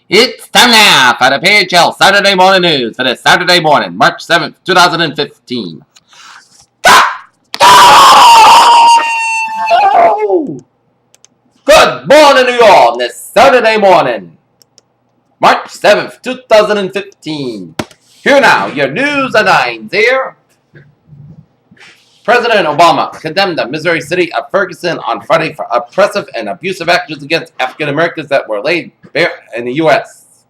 It's time now for the PHL Saturday Morning News for this Saturday morning, March 7th, 2015. Oh! Good morning to you all on this Saturday morning, March 7th, 2015. Here now, your news at 9 here. President Obama condemned the Missouri city of Ferguson on Friday for oppressive and abusive actions against African Americans that were laid bare in the U.S.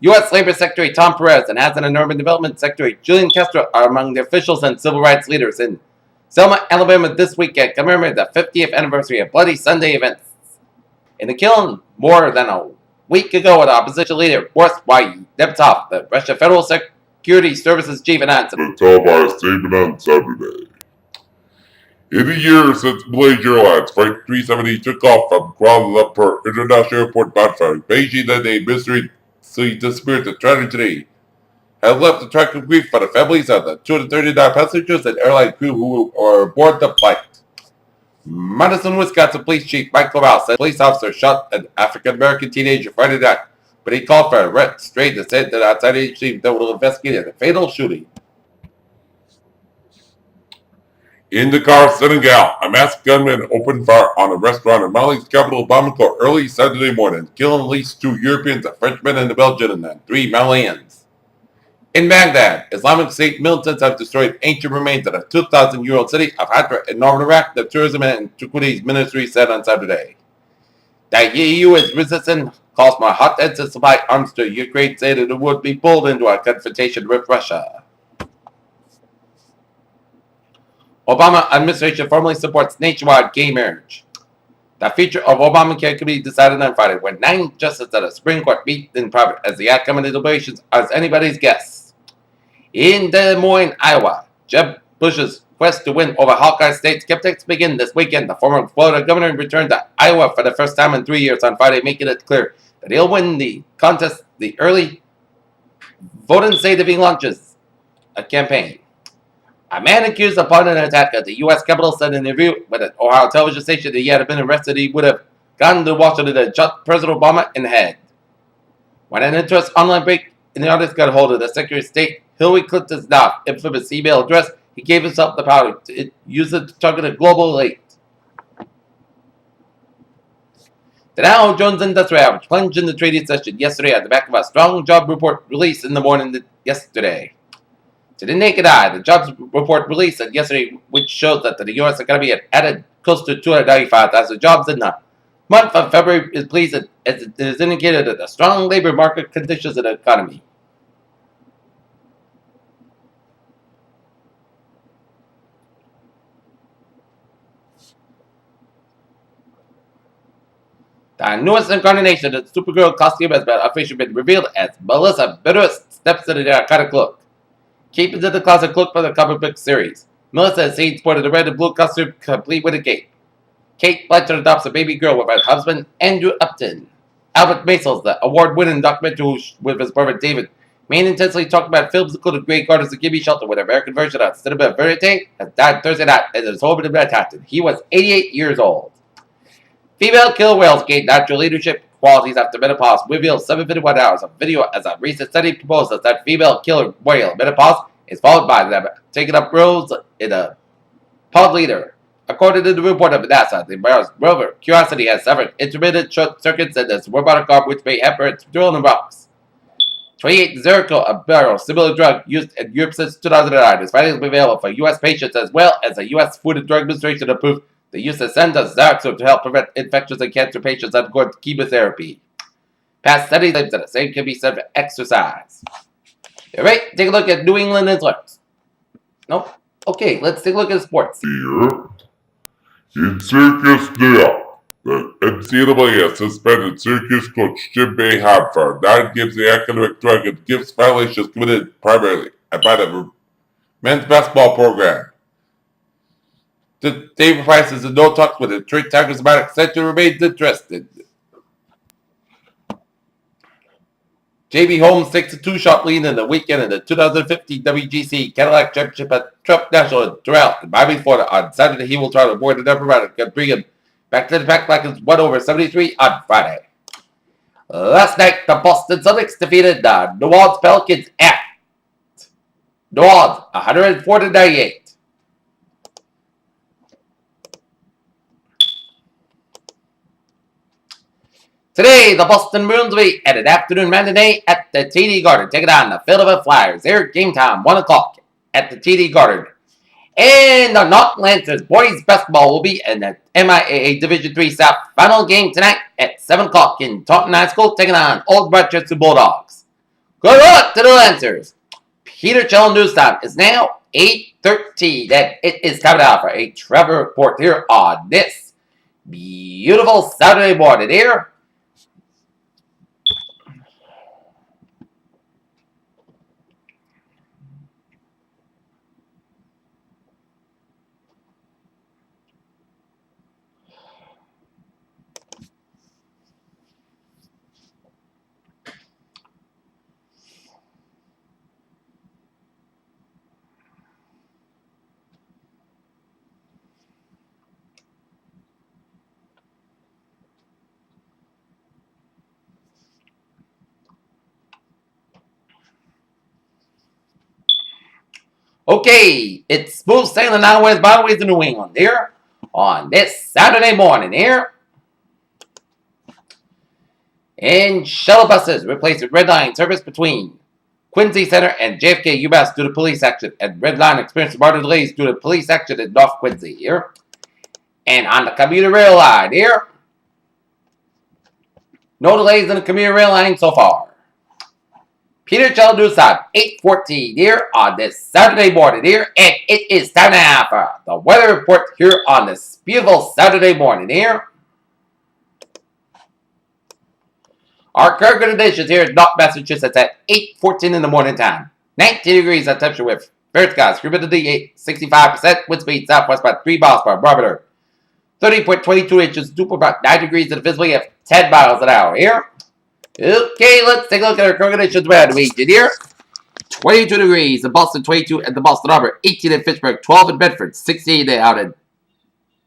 U.S. Labor Secretary Tom Perez and Housing and Urban Development Secretary Julian Castro are among the officials and civil rights leaders in Selma, Alabama this weekend, commemorating the 50th anniversary of Bloody Sunday events. In the killing more than a week ago, the opposition leader Boris Nemtsov, the Russian Federal Security Services chief, announced the televised statement on Saturday. In the year since Malaysia Airlines Flight 370 took off from Kuala Lumpur International Airport bound for Beijing that day mysteriously disappeared, the tragedy has left a track of grief for the families of the 239 passengers and airline crew who were aboard the flight. Madison, Wisconsin Police Chief Mike Laval said police officers shot an African-American teenager Friday night, but he called for a restraint and said that outside agency that will investigate the fatal shooting. In Dakar, Senegal, a masked gunman opened fire on a restaurant in Mali's capital Bamako early Saturday morning, killing at least 2 Europeans, a Frenchman and a Belgian, and 3 Malians. In Baghdad, Islamic State militants have destroyed ancient remains of a 2,000-year-old city of Hatra in northern Iraq, the Tourism and Antiquities Ministry said on Saturday. The EU is resisting calls for hotheads to supply arms to Ukraine, saying that it would be pulled into a confrontation with Russia. Obama administration formally supports nationwide gay marriage. The future of Obamacare could be decided on Friday, when 9 justices of the Supreme Court meet in private, as the outcome of the deliberations is anybody's guess. In Des Moines, Iowa, Jeb Bush's quest to win over Hawkeye State skeptics begin this weekend. The former Florida governor returned to Iowa for the first time in 3 years on Friday, making it clear that he'll win the contest. The early vote-in saving launches a campaign. A man accused upon an attack at the U.S. Capitol said in an interview with an Ohio television station that he had been arrested, he would have gone to Washington and shot President Obama in the head. When an interest online break in the artist got hold of the Secretary of State Hillary Clinton's now infamous email address, he gave himself the power to use it to target a global elite. The Dow Jones Industrial Average plunged in the trading session yesterday on the back of a strong job report release in the morning yesterday. To the naked eye, the jobs report released yesterday, which shows that the U.S. economy had added close to 295,000 jobs in the month of February, is pleased as it is indicated that the strong labor market conditions in the economy. The newest incarnation of the Supergirl costume has officially been revealed as Melissa Bitterest steps into the iconic look. Keeping to the classic look for the comic book series, Melissa is seen sporting a red and blue costume complete with a cape. Kate Blanchett adopts a baby girl with her husband, Andrew Upton. Albert Maysles, the award-winning documentary with his brother David, main intensely talked about films including Great Gardens and Gimme Shelter, with an American version of Cinema Verite, has died Thursday night at his home in Manhattan. He was 88 years old. Female killer whales gain natural leadership qualities after menopause, reveals 751 hours of video as a recent study proposes that female killer whale menopause is followed by them taking up roles in a pod leader. According to the report of NASA, the Mars rover Curiosity has suffered intermittent short circuits in its robotic arm, which may hamper its drilling rocks. 28 Zircon, a barrel similar drug used in Europe since 2009, is finally available for U.S. patients, as well as the U.S. Food and Drug Administration approved the use of Zyrtec to help prevent infections in cancer patients undergoing chemotherapy. Past studies claim that the same can be said for exercise. Alright, take a look at New England Insolence. Nope. Okay, let's take a look at sports. Here, in Syracuse, New York, the NCAA has suspended Syracuse coach Jim Boeheim for 9 games in academic drug and gifts violations committed primarily by the men's basketball program. David Price is in no talks with the Detroit Tigers about extension, remains interested. J.B. Holmes takes a 2-shot lead in the weekend in the 2015 WGC Cadillac Championship at Trump National in Doral in Miami, Florida. On Saturday, he will try to avoid an upper round and bring him back to the pack like it's 1/73 on Friday. Last night, the Boston Celtics defeated the New Orleans Pelicans at New Orleans, 104-98. Today, the Boston Bruins will be at an afternoon matinee at the TD Garden, taking on the Philadelphia Flyers. Their game time, 1 o'clock at the TD Garden. And the North Lancers boys basketball will be in the MIAA Division III South final game tonight at 7 o'clock in Taunton High School, taking on Old Rochester Bulldogs. Good luck to the Lancers. Peter Chell News Time is now 8:13, and it is time now for a travel report here on this beautiful Saturday morning here. Okay, it's smooth sailing highways, byways in New England here on this Saturday morning here. And shuttle buses replaced red line service between Quincy Center and JFK UMass due to police action, and red line experienced minor delays due to police action in North Quincy here. And on the commuter rail line here, no delays in the commuter rail line so far. Peter Chell News Time, 8:14 here on this Saturday morning here, and it is time now for the weather report here on this beautiful Saturday morning here. Our current conditions here in North Massachusetts at 8:14 in the morning time. 19 degrees at temperature with fair skies, humidity 65%, wind speed southwest by 3 miles per barometer. 30.22 inches, dew about 9 degrees, and visibility of 10 miles an hour here. Okay, let's take a look at our current conditions around the region here. 22 degrees in Boston, 22 at the Boston Harbor, 18 in Fitchburg, 12 in Bedford, 16 out in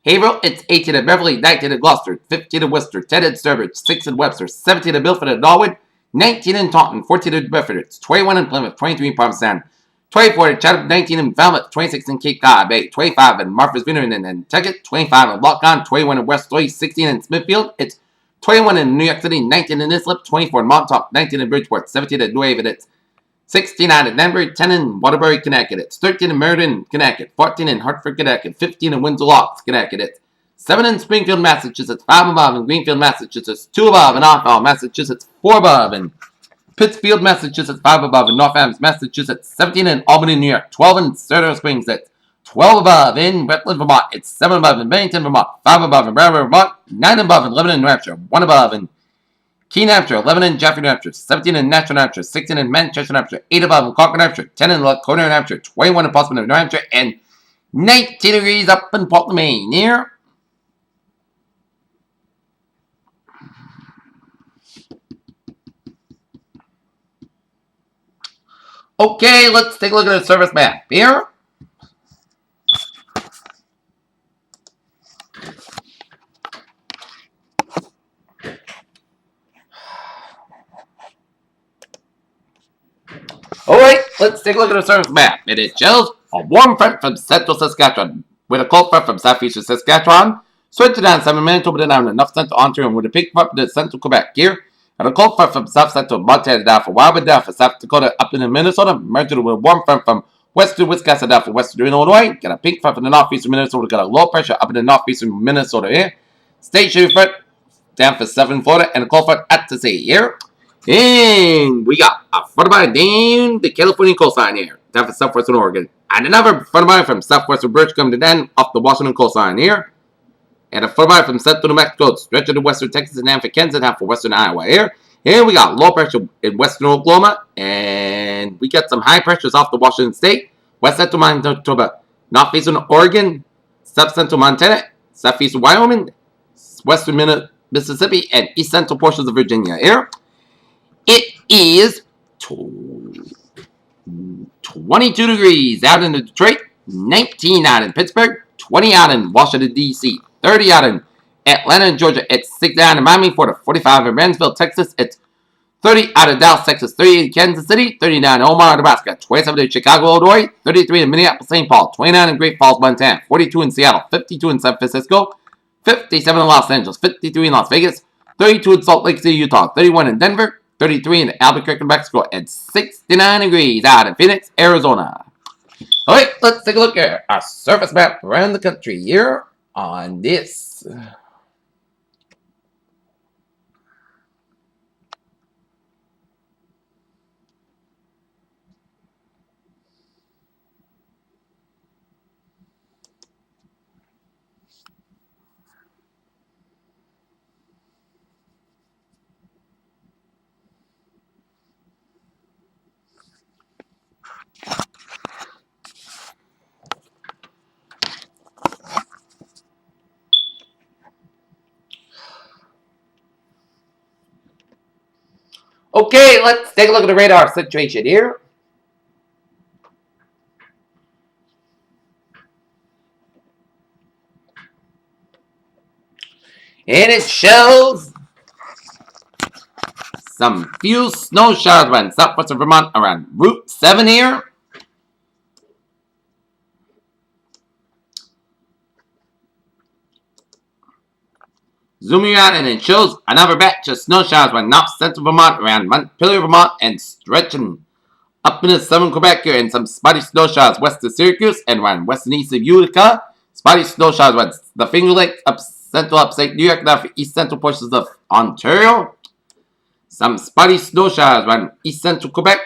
Haverhill, it's 18 in Beverly, 19 in Gloucester, 15 in Worcester, 10 in Sturbridge, 6 in Webster, 17 in Milford and Norwood, 19 in Taunton, 14 in Bedford, it's 21 in Plymouth, 23 in Palmerston, 24 in Chatham, 19 in Falmouth, 26 in Cape Cod Bay, 25 in Martha's Vineyard and Nantucket, 25 in Lockon, 21 in West Louis, 16 in Smithfield, it's 21 in New York City, 19 in Islip, 24 in Montauk, 19 in Bridgeport, 17 in New Haven, it's 16 out in Denver, 10 in Waterbury, Connecticut, it's 13 in Meriden, Connecticut, 14 in Hartford, Connecticut, 15 in Windsor Locks, Connecticut, it's 7 in Springfield, Massachusetts, 5 above in Greenfield, Massachusetts, 2 above in Ottawa, Massachusetts, 4 above in Pittsfield, Massachusetts, 5 above in Northampton, Massachusetts, 17 in Albany, New York, 12 in Sterling Springs, it's 12 above in Wetland, Vermont, it's 7 above in Bennington, Vermont, 5 above in Bradford, Vermont, 9 above in Lebanon, New Hampshire, 1 above in Keene, New Hampshire, 11 in Jaffrey, New Hampshire, 17 in Nashua, New Hampshire, 16 in Manchester, New Hampshire, 8 above in Concord, New Hampshire, 10 in Laconia, New Hampshire, 21 in Portsmouth, New Hampshire, and 19 degrees up in Portland, Maine here. Okay, let's take a look at the service map here. Alright, let's take a look at the service map. And it shows a warm front from central Saskatchewan with a cold front from southeastern Saskatchewan. Switching down 7 Manitoba down enough central Ontario with a pink front to central Quebec here. And a cold front from south central Montana down for Wyoming down for South Dakota up into Minnesota. Merged with a warm front from western Wisconsin down for western Illinois. Got a pink front from the northeastern Minnesota. Got a low pressure up in the northeastern Minnesota here. Stationary front down for southern Florida. And a cold front at the sea here. And we got a front of mine down the California coastline here, down for southwestern Oregon. And another front of mine from southwestern British Columbia down off the Washington coastline here. And a front of mine from central New Mexico, stretching to western Texas and down for Kansas, down for western Iowa here. Here we got low pressure in western Oklahoma. And we got some high pressures off the Washington state, west central Manitoba, northeastern Oregon, south central Montana, southeastern Wyoming, western Mississippi, and east central portions of Virginia here. It is 22 degrees out in Detroit, 19 out in Pittsburgh, 20 out in Washington, D.C., 30 out in Atlanta and Georgia. It's 69 in Miami, 45 in Mansfield, Texas. It's 30 out of Dallas, Texas, 38 in Kansas City, 39 in Omaha, Nebraska, 27 in Chicago, Illinois, 33 in Minneapolis, St. Paul, 29 in Great Falls, Montana, 42 in Seattle, 52 in San Francisco, 57 in Los Angeles, 53 in Las Vegas, 32 in Salt Lake City, Utah, 31 in Denver, 33 in Albuquerque, New Mexico, and 69 degrees out in Phoenix, Arizona. Alright, let's take a look at our surface map around the country here on this. Okay, let's take a look at the radar situation here. And it shows some few snow showers around southwestern Vermont around Route 7 here. Zooming out, and it shows another batch of snow showers around north central Vermont around Montpelier, Vermont, and stretching up into southern Quebec here, and some spotty snow showers west of Syracuse and around west and east of Utica. Spotty snow showers around the Finger Lake, up central upstate New York, now for east central portions of Ontario. Some spotty snow showers around east central Quebec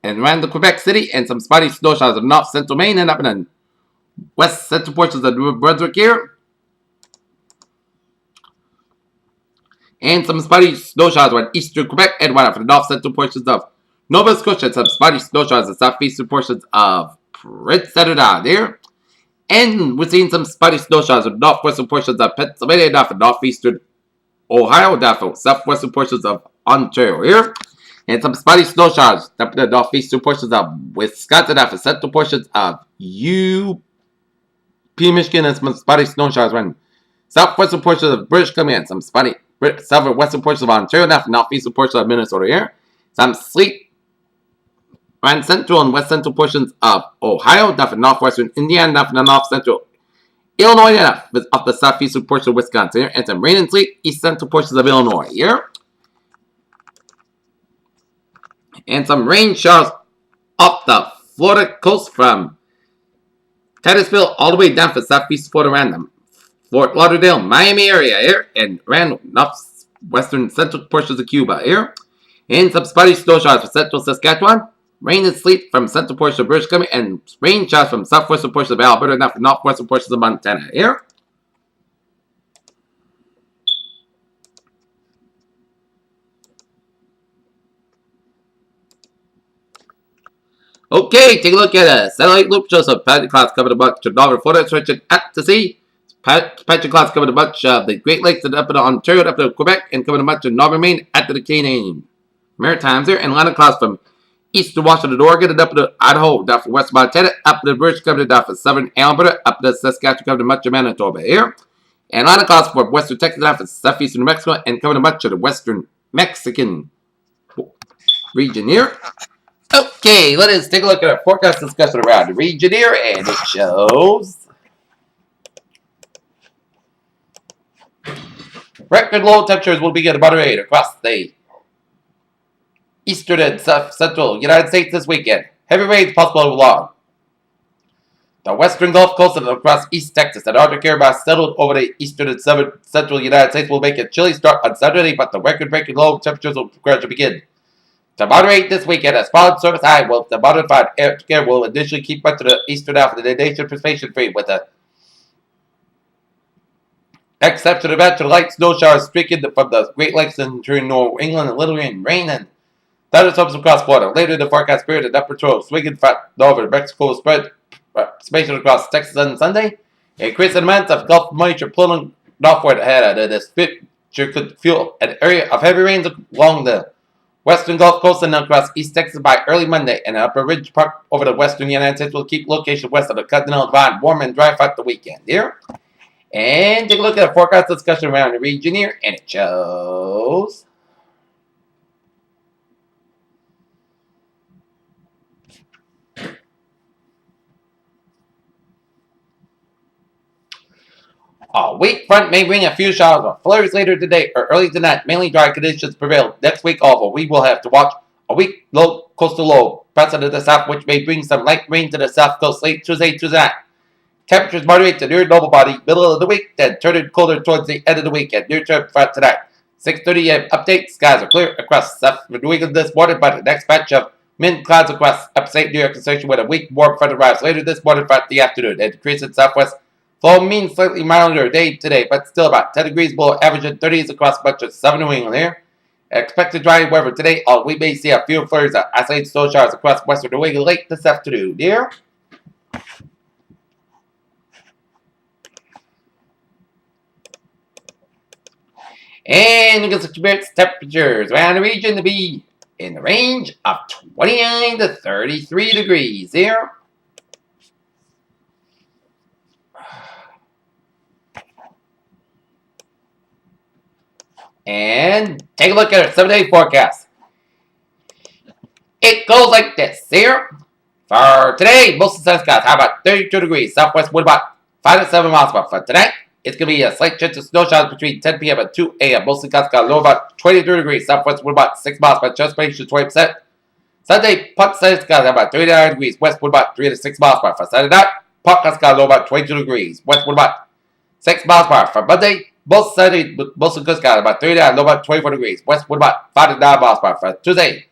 and around the Quebec City, and some spotty snow showers of north central Maine and up in the west central portions of New Brunswick here. And some spotty snow showers around eastern Quebec and right for the north central portions of Nova Scotia, and some spotty snow showers in southeastern portions of Prince Edward there. And we're seeing some spotty snow showers in northwestern portions of Pennsylvania, down for northeastern Ohio, down for southwestern portions of Ontario here. And some spotty snow showers up in the northeastern portions of Wisconsin, down for central portions of UP, Michigan, and some spotty snow showers around southwestern portions of British Columbia, and some spotty southwestern portions of Ontario, down for northeastern portions of Minnesota here. Some sleet around central and west central portions of Ohio, down for northwestern Indiana, down for the north central Illinois, down off the southeastern portion of Wisconsin here. And some rain and sleet east central portions of Illinois here. And some rain showers off the Florida coast from Titusville all the way down for southeast Florida around the Fort Lauderdale, Miami area here, and around northwestern central portions of Cuba here. And some spotty snow showers for central Saskatchewan. Rain and sleet from central portions of British Columbia, and rain showers from southwestern portions of Alberta, and from northwestern portions of Montana here. Okay, take a look at a satellite loop. Shows some patchy clouds covering a bunch of northern Florida, stretching out to sea. Patchy clouds covering a bunch of the Great Lakes and up in Ontario, up to Quebec, and covering a bunch of northern Maine out to the Canadian Maritimes there. And line of clouds from eastern Washington, Oregon, and up to Idaho, down for west Montana, up to British Columbia, down for southern Alberta, up to Saskatchewan, covering much of Manitoba here. And line of clouds from western Texas, down for southeastern New Mexico, and covering much of the western Mexican region here. Okay, let us take a look at our forecast discussion around the region here, and it shows record low temperatures will begin to moderate across the eastern and south central United States this weekend. Heavy rains possible along the western Gulf Coast and across East Texas and Arctic air mass settled over the eastern and southern central United States will make a chilly start on Saturday, but the record-breaking low temperatures will gradually begin to moderate this weekend. As mild surface high will the modified air will initially keep much of the eastern half of the nation precipitation free, with the exception of eventual light snow showers streaking from the Great Lakes and through New England, and little rain and thunderstorms across Florida. Later in the forecast period, an upper trough swinging fat over Mexico spread spatial across Texas on Sunday. Increasing amounts of Gulf moisture pulling northward ahead of this feature could fuel an area of heavy rains along the western Gulf Coast and across East Texas by early Monday, and an upper ridge park over the western United States will keep location west of the Continental Divide warm and dry throughout the weekend here. And take a look at a forecast discussion around the region here, and it shows a weak front may bring a few showers or flurries later today or early tonight. Mainly dry conditions prevail next week, although we will have to watch a weak low coastal low present to the south, which may bring some light rain to the south coast late Tuesday night. Temperatures moderate to near normal body middle of the week, then turning colder towards the end of the week and near-term front tonight. 6:30 a.m. update. Skies are clear across South New England this morning, but the next batch of min clouds across upstate New York associated with a weak warm front arrives later this morning throughout the afternoon and decrease in southwest. Flow means slightly milder day today, but still about 10 degrees below average and 30s across much of southern New England here. Expected dry weather today, although we may see a few flurries of isolated snow showers across western New England late this afternoon here. And look at the temperatures around the region to be in the range of 29 to 33 degrees here. And take a look at our 7-day forecast. It goes like this here. For today, most of the sun skies high about 32 degrees. Southwest wind about 5 to 7 miles per hour. For tonight, it's going to be a slight chance of snow showers between 10 p.m. and 2 a.m. Mostly skies low about 23 degrees. Southwest wind about 6 miles per hour. Transpiration 20%. Sunday, Puck skies about 39 degrees. West wind about 3 to 6 miles per hour. For Saturday night, Puck skies low about 22 degrees. West wind about 6 miles per hour. For Monday, most sunny, mostly good skies about 39, low about 24 degrees. West wind about 5 to 9 miles per hour. For Tuesday,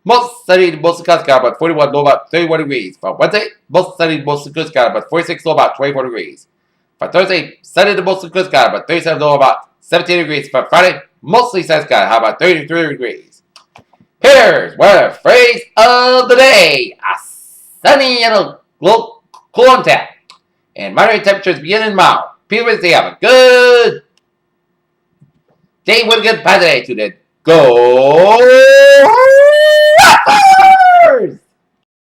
most sunny, mostly good skies about 41, low about 31 degrees. For Wednesday, most sunny, mostly good skies about 46, low about 24 degrees. For Thursday, sunny to mostly good skies about 37, low about 17 degrees. For Friday, mostly sunny skies, how about 33 degrees. Here's weather phrase of the day. A sunny and a cool on tap. And moderate temperatures beginning mild. People say have a good day with a good positive attitude. Go!